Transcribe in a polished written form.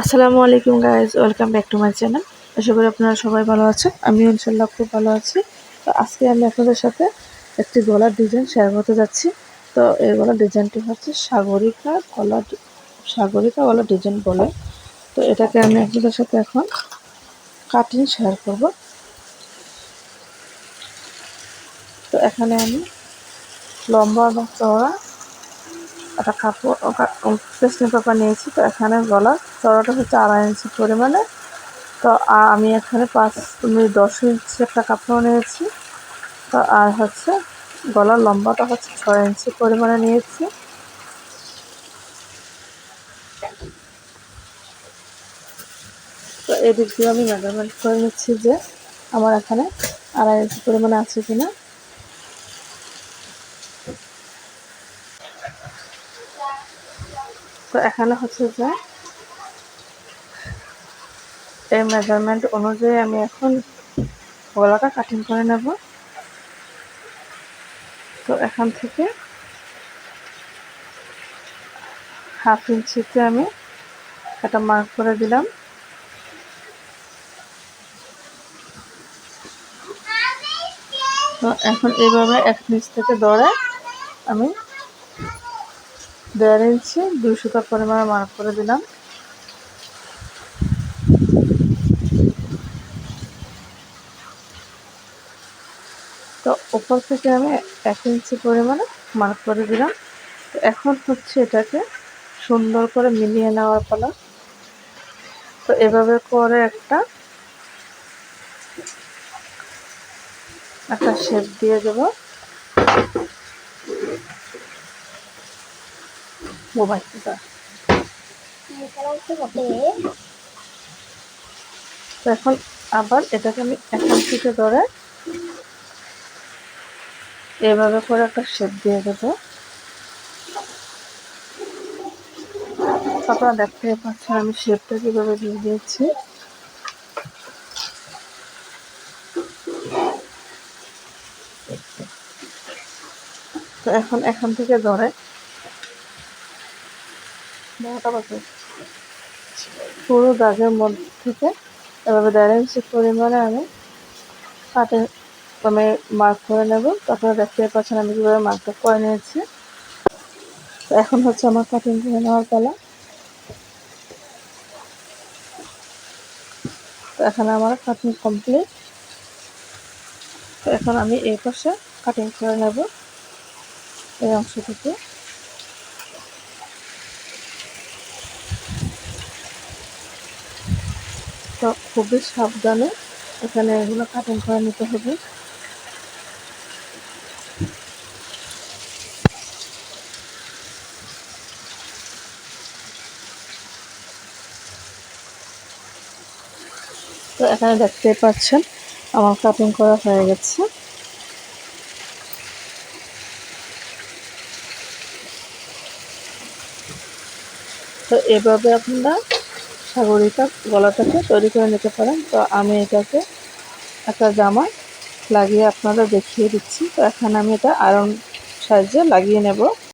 আসসালামু আলাইকুম guys, welcome back to my channel. আশা করি আপনারা সবাই ভালো আছেন। আমি ইনশাল্লাহ খুব ভালো আছি। তো আজকে আমি আপনাদের সাথে একটি গলার ডিজাইন শেয়ার করতে যাচ্ছি। তো এই গলার ডিজাইনটি হচ্ছে সাগরিকা গলার ডিজাইন বলে। তো এটাকে আমি আপনাদের সাথে এখন কাটিং শেয়ার করব। তো এখানে আমি লম্বা এবং চওড়া একটা কাপড় পেস্টিং পেপার নিয়েছি। তো এখানে গলার চওড়াটা হচ্ছে 2.5 ইঞ্চি পরিমাণে। তো আমি এখানে 10 ইঞ্চি একটা কাপড় নিয়েছি। তো আর হচ্ছে গলার লম্বাটা হচ্ছে 6 ইঞ্চি পরিমাণে নিয়েছি। তো এদিক দিয়ে আমি মেজারমেন্ট করে নিচ্ছি যে আমার এখানে 2.5 ইঞ্চি পরিমাণে আছে কিনা। তো এখানে হচ্ছে যে এই মেজারমেন্ট অনুযায়ী আমি এখন গলাটা কাটিং করে নেব। তো এখান থেকে 1/2 ইঞ্চিতে আমি একটা মার্ক করে দিলাম। তো এখন এইভাবে এক নিচ থেকে ধরে আমি 1.5 ইঞ্চি 2 সুতা পরিমাণে মার্ক করে দিলাম। তো উপর থেকে আমি 1 ইঞ্চি পরিমাণে মার্ক করে দিলাম। তো এখন হচ্ছে এটাকে সুন্দর করে মিলিয়ে নেওয়ার পালা। তো এভাবে করে একটা শেপ দিয়ে দেব। মোবাইলটা তো এখন আবার এটাকে আমি এখান থেকে ধরে এভাবে করে একটা শেপ দিয়ে দেব। আপনারা দেখতে পাচ্ছেন আমি শেপটা কিভাবে দিয়ে দিয়েছি। তো এখন এখান থেকে ধরে পুরো দাগের মধ্যে থেকে এভাবে 1.5 ইঞ্চি পরিমাণে আমি মার্ক করে নেব। তারপরে দেখতে পাচ্ছেন আমি কীভাবে মার্কটা করে নিয়েছি। তো এখন হচ্ছে আমার কাটিং করে নেওয়ার পালা। তো এখানে আমার কাটিং কমপ্লিট। তো এখন আমি এই পাশে কাটিং করে নেব এই অংশটুকু। তো খুবই সাবধানে এখানে এগুলো কাটিং করে নিতে হবে। তো এখানে দেখতে পাচ্ছেন আমার কাটিং করা হয়ে গেছে। তো এভাবে আপনারা সাগরিকা গলাটাকে তৈরি করে নিতে পারেন। তো আমি এটাকে একটা জামা লাগিয়ে আপনারা দেখিয়ে দিচ্ছি। তো এখানে আমি এটা আয়রন সাহায্যে লাগিয়ে নেব।